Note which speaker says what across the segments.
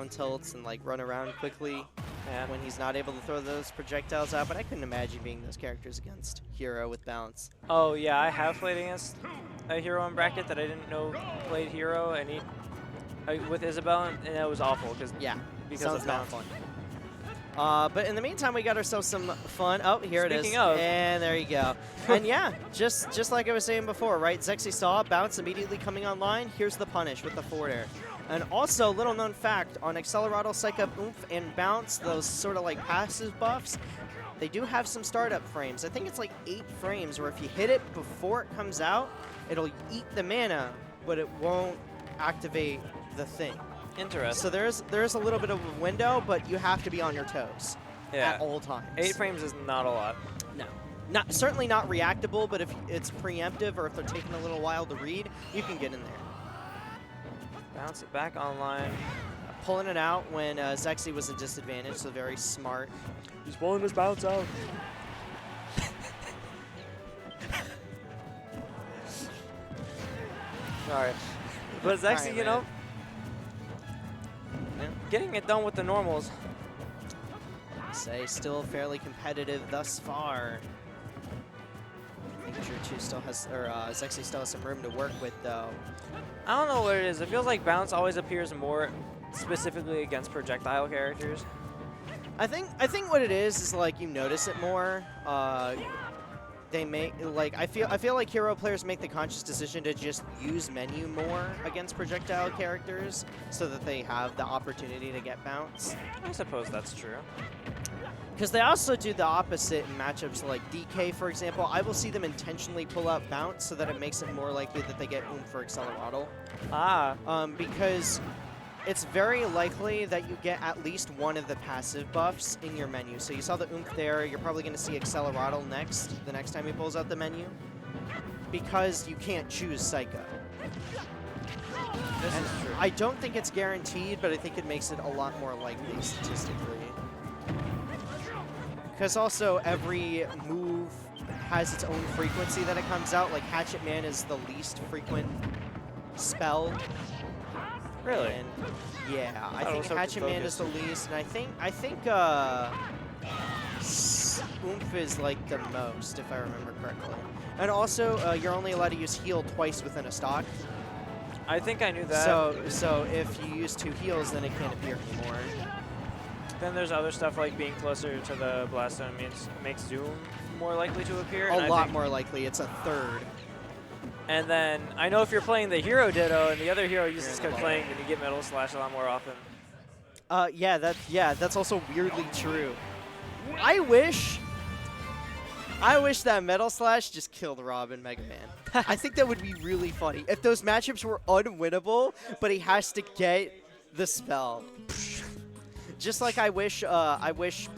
Speaker 1: on tilts and like run around quickly when he's not able to throw those projectiles out. But I couldn't imagine being those characters against Hero with bounce.
Speaker 2: Oh yeah, I have played against a Hero in bracket that I didn't know played Hero, and he with Isabel, and it was awful because of bounce.
Speaker 1: Fun. But in the meantime, we got ourselves some fun. Oh, here
Speaker 2: Speaking
Speaker 1: it is.
Speaker 2: of.
Speaker 1: And there you go. And yeah, just like I was saying before, right? Zexyyy saw bounce immediately coming online. Here's the punish with the forward air. And also, little known fact, on Accelerado, Psych Up, Oomph, and Bounce, those sort of like passive buffs, they do have some startup frames. I think it's like 8 frames where if you hit it before it comes out, it'll eat the mana, but it won't activate the thing.
Speaker 2: Interesting.
Speaker 1: So there's a little bit of a window, but you have to be on your toes at all times.
Speaker 2: 8 frames is not a lot.
Speaker 1: No. Certainly not reactable, but if it's preemptive or if they're taking a little while to read, you can get in there.
Speaker 2: Bounce it back online.
Speaker 1: Pulling it out when Zexyyy was a disadvantage, so very smart.
Speaker 2: He's pulling his bounce out. Sorry. But Zexyyy,
Speaker 1: right,
Speaker 2: you know, getting it done with the normals.
Speaker 1: Say still fairly competitive thus far. I think Drewtwo still has, or Zexyyy still has some room to work with though.
Speaker 2: I don't know what it is. It feels like bounce always appears more specifically against projectile characters.
Speaker 1: I think what it is like you notice it more. They make like I feel like Hero players make the conscious decision to just use menu more against projectile characters so that they have the opportunity to get bounce.
Speaker 2: I suppose that's true.
Speaker 1: Because they also do the opposite in matchups like DK, for example. I will see them intentionally pull out bounce so that it makes it more likely that they get Oomph for Accelerado. Because it's very likely that you get at least one of the passive buffs in your menu. So you saw the Oomph there. You're probably going to see Accelerado next, the next time he pulls out the menu. Because you can't choose Psycho.
Speaker 2: This is true.
Speaker 1: I don't think it's guaranteed, but I think it makes it a lot more likely statistically. Because also every move has its own frequency that it comes out. Like Hatchet Man is the least frequent spell.
Speaker 2: Really?
Speaker 1: And yeah, I think Hatchet Man is the least, and I think Oomph is like the most, if I remember correctly. And also, you're only allowed to use heal twice within a stock.
Speaker 2: I think I knew that.
Speaker 1: So if you use 2 heals, then it can't appear anymore.
Speaker 2: Then there's other stuff like being closer to the blast zone makes Zoom more likely to appear.
Speaker 1: A lot more likely. It's a third.
Speaker 2: And then I know if you're playing the Hero Ditto and the other hero uses Quick Playing, then you get Metal Slash a lot more often.
Speaker 1: Yeah, that's also weirdly true. I wish that Metal Slash just killed Rob in Mega Man. I think that would be really funny if those matchups were unwinnable, but he has to get the spell. Just like I wish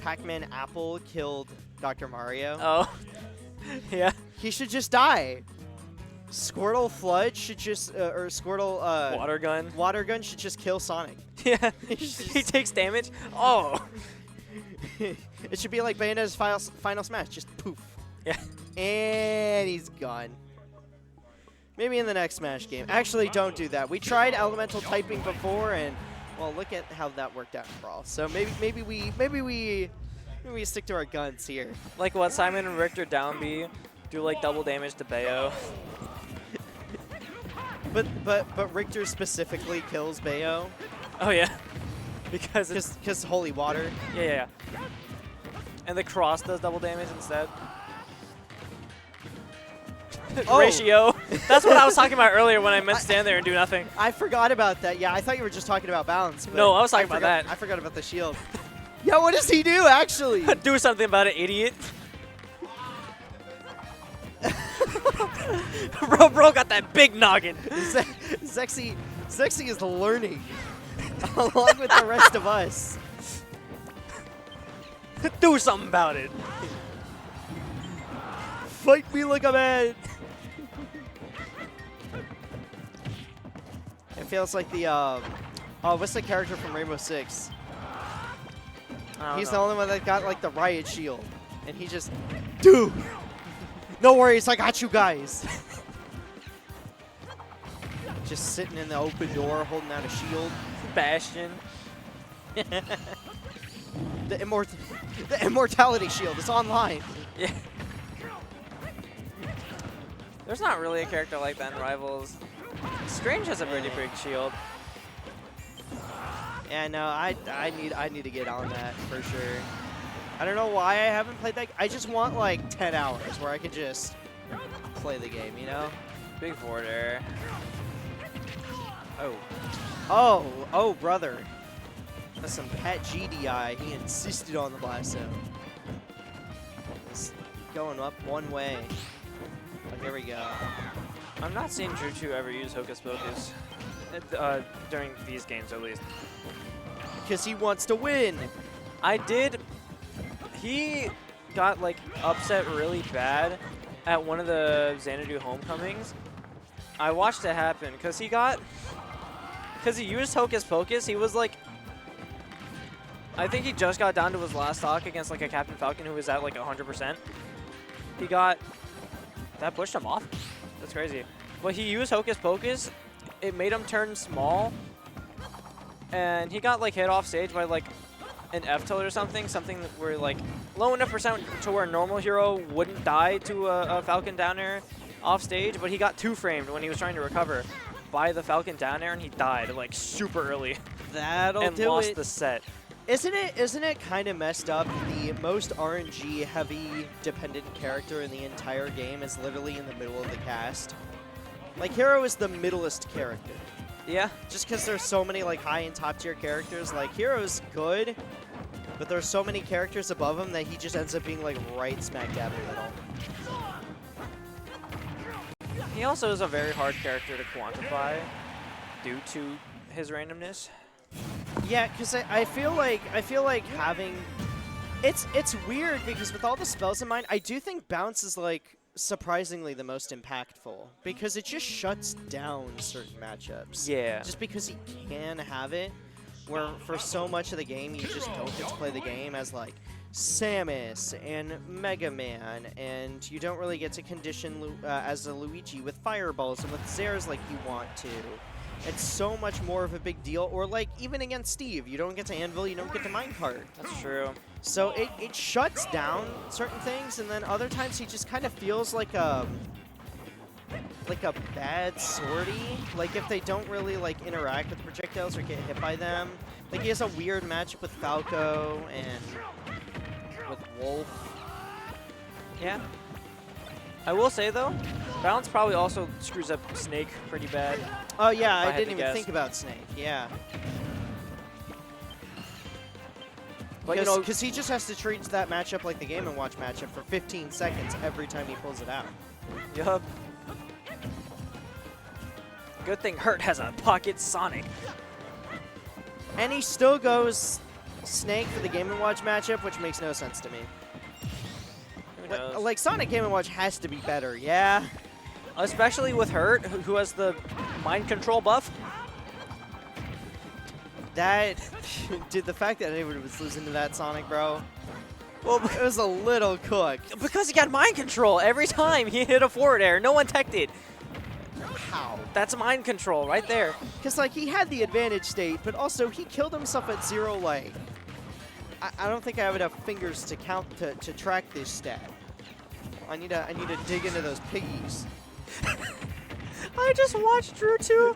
Speaker 1: Pac-Man Apple killed Dr. Mario.
Speaker 2: Oh, yeah.
Speaker 1: He should just die. Squirtle Flood should just, or Squirtle Water Gun should just kill Sonic.
Speaker 2: Yeah, he takes damage. Oh.
Speaker 1: It should be like Bayonetta's final smash, just poof.
Speaker 2: Yeah.
Speaker 1: And he's gone. Maybe in the next Smash game. Actually, don't do that. We tried elemental typing before, and well, look at how that worked out in Brawl. So maybe we stick to our guns here.
Speaker 2: Like what Simon and Richter down B do like double damage to Bayo.
Speaker 1: But Richter specifically kills Bayo.
Speaker 2: Oh yeah, because
Speaker 1: holy water.
Speaker 2: Yeah. And the cross does double damage instead.
Speaker 1: Oh.
Speaker 2: Ratio. That's what I was talking about earlier when I meant stand there and do nothing.
Speaker 1: I forgot about that. Yeah, I thought you were just talking about balance.
Speaker 2: No, I was talking about that.
Speaker 1: I forgot about the shield. Yeah, what does he do actually?
Speaker 2: Do something about it, idiot. bro got that big noggin.
Speaker 1: Zexyyy is learning along with the rest of us.
Speaker 2: Do something about it.
Speaker 1: Fight me like a man. It feels like the what's the character from Rainbow Six? He's the only one that got like the riot shield, and he just, dude. No worries, I got you guys. Just sitting in the open door, holding out a shield.
Speaker 2: Bastion.
Speaker 1: The immortality shield is online.
Speaker 2: Yeah. There's not really a character like that in Rivals. Strange has a pretty big shield.
Speaker 1: Yeah, no, I need to get on that for sure. I don't know why I haven't played that. I just want like 10 hours where I could just play the game, you know?
Speaker 2: Big forward air.
Speaker 1: Oh, brother. That's some pet GDI. He insisted on the blast zone. It's going up one way. Oh, here we go.
Speaker 2: I'm not seeing Drewtwo ever use Hocus Pocus during these games, at least.
Speaker 1: Because he wants to win.
Speaker 2: I did. He got like upset really bad at one of the Xanadu homecomings. I watched it happen because he used Hocus Pocus. He was like, I think he just got down to his last stock against like a Captain Falcon who was at like 100%. That pushed him off. That's crazy. But he used Hocus Pocus. It made him turn small. And he got like hit off stage by like an F tilt or something where like low enough percent to where a normal hero wouldn't die to a Falcon down air off stage, but he got 2-framed when he was trying to recover by the Falcon down air and he died like super early.
Speaker 1: That'll do it.
Speaker 2: And lost the set.
Speaker 1: Isn't it kind of messed up? The most RNG heavy dependent character in the entire game is literally in the middle of the cast. Like Hero is the middlest character.
Speaker 2: Yeah.
Speaker 1: Just because there's so many like high and top tier characters, like Hero's good, but there's so many characters above him that he just ends up being like right smack dab in the middle.
Speaker 2: He also is a very hard character to quantify due to his randomness.
Speaker 1: Yeah, because I feel like having it's weird because with all the spells in mind, I do think Bounce is like surprisingly the most impactful because it just shuts down certain matchups.
Speaker 2: Yeah.
Speaker 1: Just because he can have it, where for so much of the game you just don't get to play the game as like Samus and Mega Man, and you don't really get to condition as a Luigi with fireballs and with Zers like you want to. It's so much more of a big deal. Or like even against Steve, you don't get to Anvil, you don't get to Minecart.
Speaker 2: That's true.
Speaker 1: So it shuts down certain things, and then other times he just kind of feels like a bad sortie. Like if they don't really like interact with projectiles or get hit by them. Like he has a weird matchup with Falco and with Wolf.
Speaker 2: Yeah. I will say though, Bounce probably also screws up Snake pretty bad.
Speaker 1: Oh yeah, I didn't even think about Snake. Yeah. But because he just has to treat that matchup like the Game & Watch matchup for 15 seconds every time he pulls it out.
Speaker 2: Yup. Good thing Hurt has a pocket Sonic.
Speaker 1: And he still goes Snake for the Game & Watch matchup, which makes no sense to me.
Speaker 2: Who knows?
Speaker 1: Like Sonic Game & Watch has to be better, yeah.
Speaker 2: Especially with Hurt, who has the mind control buff.
Speaker 1: That, dude, the fact that anyone was losing to that Sonic, bro, well, it was a little cooked.
Speaker 2: Because he got mind control every time he hit a forward air. No one teched it.
Speaker 1: How?
Speaker 2: That's mind control right there.
Speaker 1: Because, like, he had the advantage state, but also he killed himself at 0 leg. I don't think I have enough fingers to count to track this stat. I need to dig into those piggies.
Speaker 2: I just watched Drewtwo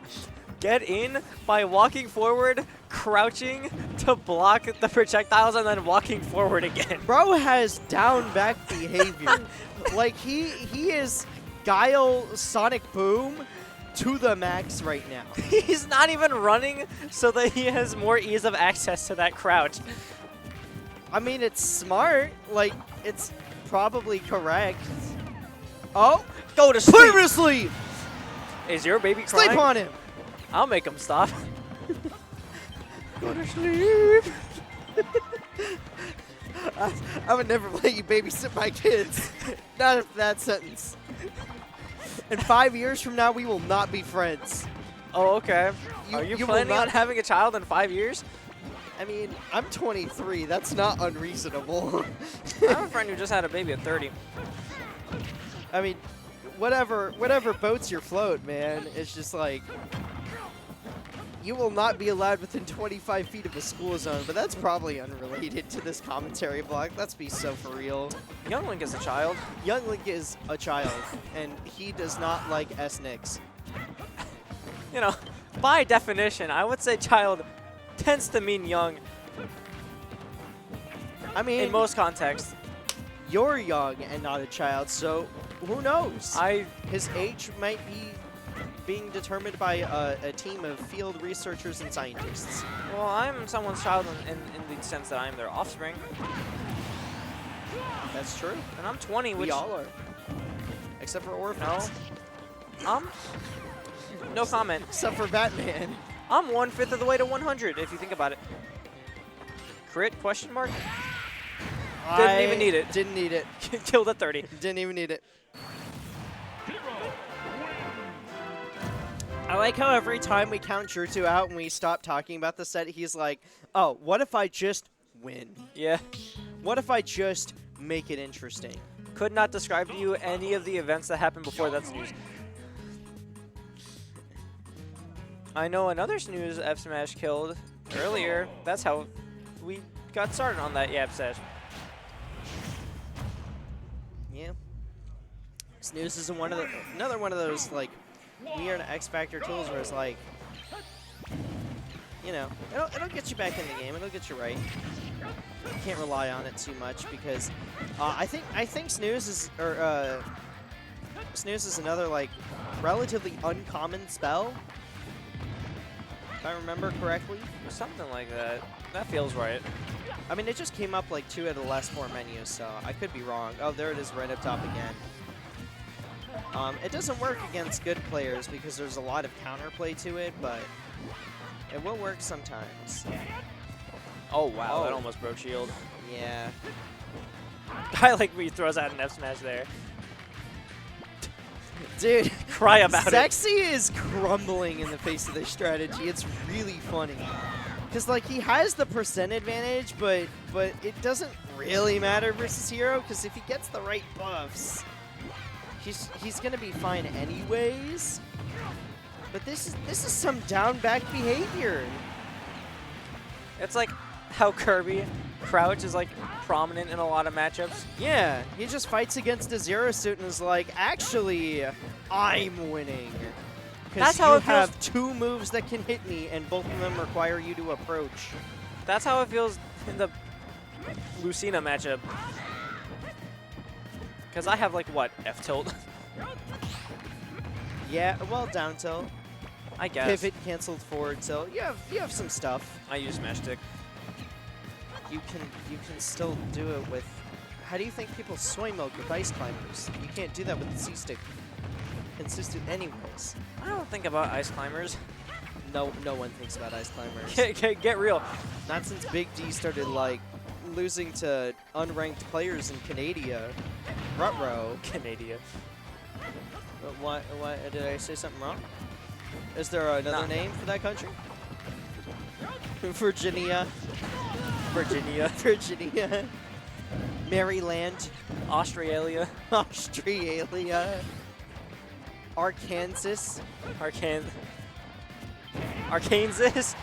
Speaker 2: get in by walking forward, crouching to block the projectiles, and then walking forward again.
Speaker 1: Bro has down back behavior. Like he is Guile Sonic Boom to the max right now.
Speaker 2: He's not even running so that he has more ease of access to that crouch.
Speaker 1: I mean, it's smart. Like, it's probably correct. Oh,
Speaker 2: go to sleep.
Speaker 1: Put him to sleep.
Speaker 2: Is your baby crying?
Speaker 1: Sleep on him.
Speaker 2: I'll make him stop.
Speaker 1: Go to sleep. I would never let you babysit my kids. Not after that sentence. In 5 years from now, we will not be friends.
Speaker 2: Oh, okay. Are you planning on having a child in 5 years?
Speaker 1: I mean, I'm 23. That's not unreasonable.
Speaker 2: I have a friend who just had a baby at 30.
Speaker 1: I mean, whatever boats your float, man. It's just like, you will not be allowed within 25 feet of a school zone, but that's probably unrelated to this commentary block. Let's be so for real.
Speaker 2: Young Link is a child.
Speaker 1: Young Link is a child, and he does not like S-Nicks.
Speaker 2: You know, by definition, I would say child tends to mean young.
Speaker 1: I mean,
Speaker 2: in most contexts.
Speaker 1: You're young and not a child, so who knows? His age might be being determined by a team of field researchers and scientists.
Speaker 2: Well, I'm someone's child in the sense that I'm their offspring.
Speaker 1: That's true.
Speaker 2: And I'm 20, which...
Speaker 1: We all are. Except for orphans.
Speaker 2: No. No comment.
Speaker 1: Except for Batman.
Speaker 2: I'm 1/5 of the way to 100, if you think about it. Crit, question mark? Didn't even need it.
Speaker 1: Didn't need it.
Speaker 2: Killed at 30.
Speaker 1: Didn't even need it. I like how every time we count Drewtwo out and we stop talking about the set, he's like, oh, what if I just win?
Speaker 2: Yeah.
Speaker 1: What if I just make it interesting?
Speaker 2: Could not describe to you any of the events that happened before that snooze. I know another snooze F Smash killed earlier. That's how we got started on that Yap Sesh.
Speaker 1: Yeah. Snooze is another one of those like weird X Factor tools where it's like, you know, it'll get you back in the game. It'll get you right. You can't rely on it too much because I think Snooze is Snooze is another like relatively uncommon spell. If I remember correctly.
Speaker 2: Something like that. That feels right.
Speaker 1: I mean, it just came up like 2 out of the last 4 menus, so I could be wrong. Oh, there it is right up top again. It doesn't work against good players because there's a lot of counterplay to it, but it will work sometimes.
Speaker 2: Oh, wow. That almost broke shield.
Speaker 1: Yeah.
Speaker 2: I like when he throws out an F Smash there.
Speaker 1: Dude,
Speaker 2: cry about it.
Speaker 1: Zexyyy is crumbling in the face of this strategy. It's really funny. Because, like, he has the percent advantage, but it doesn't really matter versus Hero, because if he gets the right buffs, he's going to be fine anyways. But this is some down back behavior.
Speaker 2: It's like how Kirby crouch is like prominent in a lot of matchups.
Speaker 1: Yeah, he just fights against a Zero Suit and is like, actually, I'm winning.
Speaker 2: That's how
Speaker 1: you have 2 moves that can hit me, and both of them require you to approach.
Speaker 2: That's how it feels in the Lucina matchup. Because I have, like, what, F-tilt?
Speaker 1: Yeah, well, down tilt.
Speaker 2: I guess.
Speaker 1: Pivot, canceled forward tilt. You have some stuff.
Speaker 2: I use smash stick.
Speaker 1: You can still do it with... How do you think people soy milk with ice climbers? You can't do that with the C-stick. Consistent anyways.
Speaker 2: I don't think about ice climbers.
Speaker 1: No one thinks about ice climbers.
Speaker 2: Get real.
Speaker 1: Not since Big D started like losing to unranked players in Canada. Rutro.
Speaker 2: Canada.
Speaker 1: What? Did I say something wrong? Is there another name for that country? Virginia. Virginia. Maryland.
Speaker 2: Australia.
Speaker 1: Australia. Arkansas.
Speaker 2: Arkansas?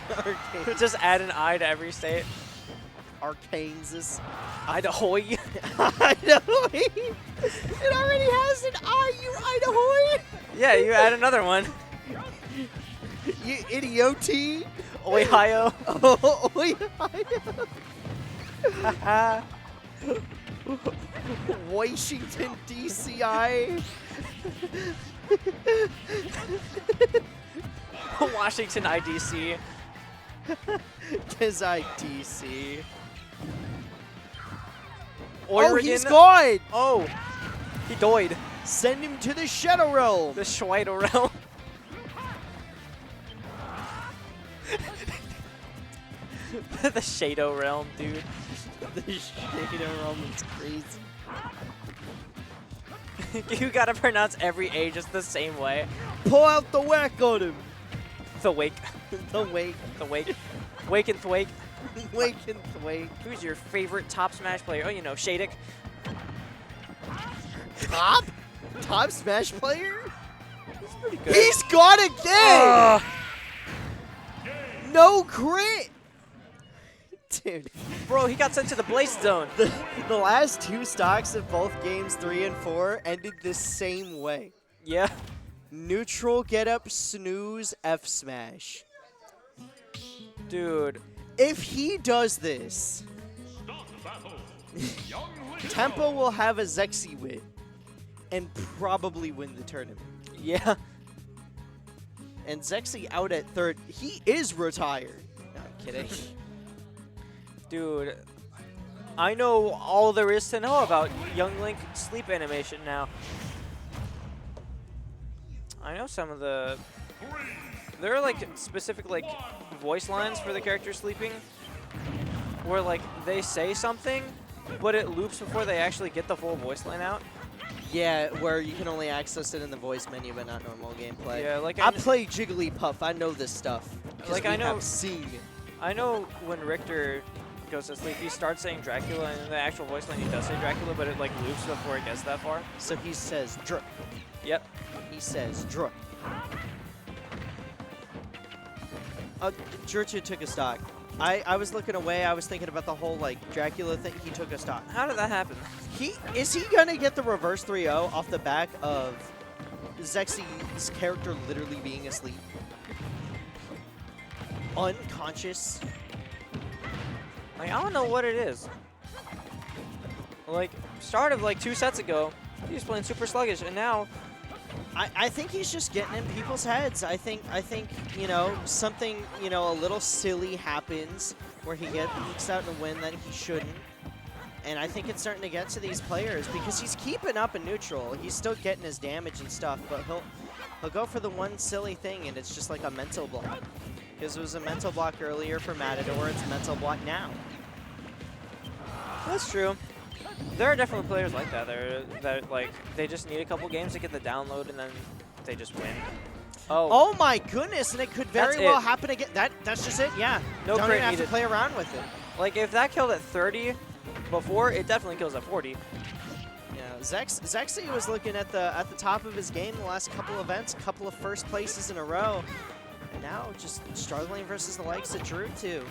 Speaker 2: Just add an I to every state.
Speaker 1: Arkansas.
Speaker 2: Idaho.
Speaker 1: Idaho. It already has an I, you Idaho.
Speaker 2: Yeah, you add another one.
Speaker 1: You idioti.
Speaker 2: Ohio.
Speaker 1: Ohio. Washington, D.C.I.
Speaker 2: Washington, IDC.
Speaker 1: Cause I DC.
Speaker 2: Oregon.
Speaker 1: Oh, he's gone!
Speaker 2: Oh, he died.
Speaker 1: Send him to the Shadow Realm.
Speaker 2: The Shadow Realm. The Shadow Realm, dude.
Speaker 1: The Shadow Realm is crazy.
Speaker 2: You gotta pronounce every A just the same way.
Speaker 1: Pull out the whack on him.
Speaker 2: The wake.
Speaker 1: The wake.
Speaker 2: The wake. Wake and thwake.
Speaker 1: Wake and thwake.
Speaker 2: Who's your favorite top Smash player? Oh, you know, Shadik.
Speaker 1: Top? Top Smash player?
Speaker 2: He's pretty good.
Speaker 1: He's gone again! no crit! Dude.
Speaker 2: Bro, he got sent to the Blaze Zone.
Speaker 1: The last 2 stocks of both games 3 and 4 ended the same way.
Speaker 2: Yeah.
Speaker 1: Neutral get up, snooze, F smash.
Speaker 2: Dude.
Speaker 1: If he does this, Tempo will have a Zexyyy win and probably win the tournament.
Speaker 2: Yeah.
Speaker 1: And Zexyyy out at 3rd. He is retired. No, I'm kidding.
Speaker 2: Dude, I know all there is to know about Young Link sleep animation now. I know some of the... There are, like, specific, like, voice lines for the character sleeping where, like, they say something, but it loops before they actually get the full voice line out.
Speaker 1: Yeah, where you can only access it in the voice menu, but not normal gameplay.
Speaker 2: Yeah, like
Speaker 1: I play Jigglypuff. I know this stuff.
Speaker 2: Like
Speaker 1: we
Speaker 2: I know,
Speaker 1: have seen it.
Speaker 2: I know when Richter goes to sleep, he starts saying Dracula, and in the actual voice line he does say Dracula, but it like loops before it gets that far.
Speaker 1: So he says Dr.
Speaker 2: Yep.
Speaker 1: He says Dr. Drewtwo took a stock. I was looking away. I was thinking about the whole like Dracula thing. He took a stock.
Speaker 2: How did that happen?
Speaker 1: Is he gonna get the reverse 3-0 off the back of Zexyyy's character literally being asleep, unconscious?
Speaker 2: Like I don't know what it is. Like started like 2 sets ago, he was playing super sluggish, and now
Speaker 1: I think he's just getting in people's heads. I think you know, something, you know, a little silly happens where he leaks out in a win that he shouldn't. And I think it's starting to get to these players because he's keeping up in neutral. He's still getting his damage and stuff, but he'll go for the one silly thing, and it's just like a mental block. Because it was a mental block earlier for Matador, it's a mental block now.
Speaker 2: That's true. There are definitely players like that. That like they just need a couple games to get the download, and then they just win.
Speaker 1: Oh my goodness! And it could very well happen again. That's just it. Yeah.
Speaker 2: No
Speaker 1: Don't
Speaker 2: crit
Speaker 1: even have
Speaker 2: needed.
Speaker 1: to play around with it.
Speaker 2: Like if that killed at 30 before, it definitely kills at 40.
Speaker 1: Yeah. Zexyyy was looking at the top of his game the last couple events, couple of first places in a row, and now just struggling versus the likes of Drewtwo.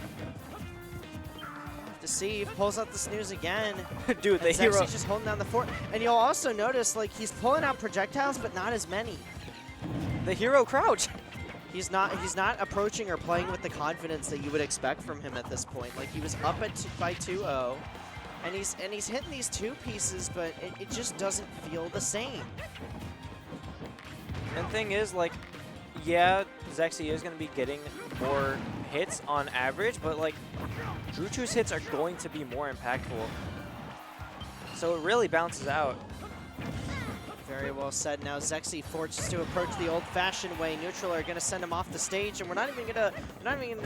Speaker 1: Deceive pulls out the snooze again.
Speaker 2: Dude, the hero
Speaker 1: just holding down the fort. And you'll also notice like he's pulling out projectiles, but not as many.
Speaker 2: The hero crouch.
Speaker 1: He's not approaching or playing with the confidence that you would expect from him at this point. Like he was up by 2-0, and he's hitting these 2 pieces, but it just doesn't feel the same.
Speaker 2: And thing is, like, yeah, Zexyyy is going to be getting more hits on average, but like Drewtwo's hits are going to be more impactful. So it really bounces out.
Speaker 1: Very well said. Now Zexyyy forces to approach the old-fashioned way. Neutral are going to send him off the stage, and we're not even going to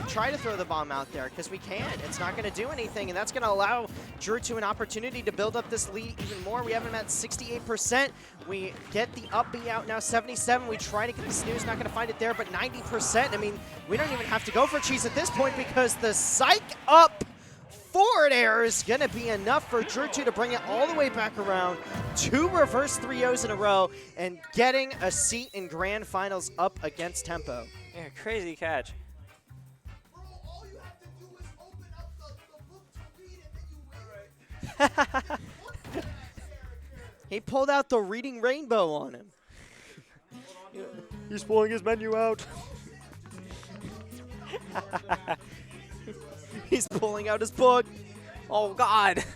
Speaker 1: try to throw the bomb out there because we can't. It's not going to do anything, and that's going to allow Drewtwo an opportunity to build up this lead even more. We have him at 68%. We get the up B out now, 77. We try to get the snooze, not going to find it there, but 90%. I mean, we don't even have to go for cheese at this point because the psych up forward air is going to be enough for Drewtwo to bring it all the way back around. 2 reverse 3-0s in a row and getting a seat in Grand Finals up against Tempo.
Speaker 2: Yeah, crazy catch.
Speaker 3: Bro, all you have to do is open up the book to read and then you win, right?
Speaker 1: He pulled out the reading rainbow on him.
Speaker 2: He's pulling his menu out.
Speaker 1: He's pulling out his book.
Speaker 2: Oh, God.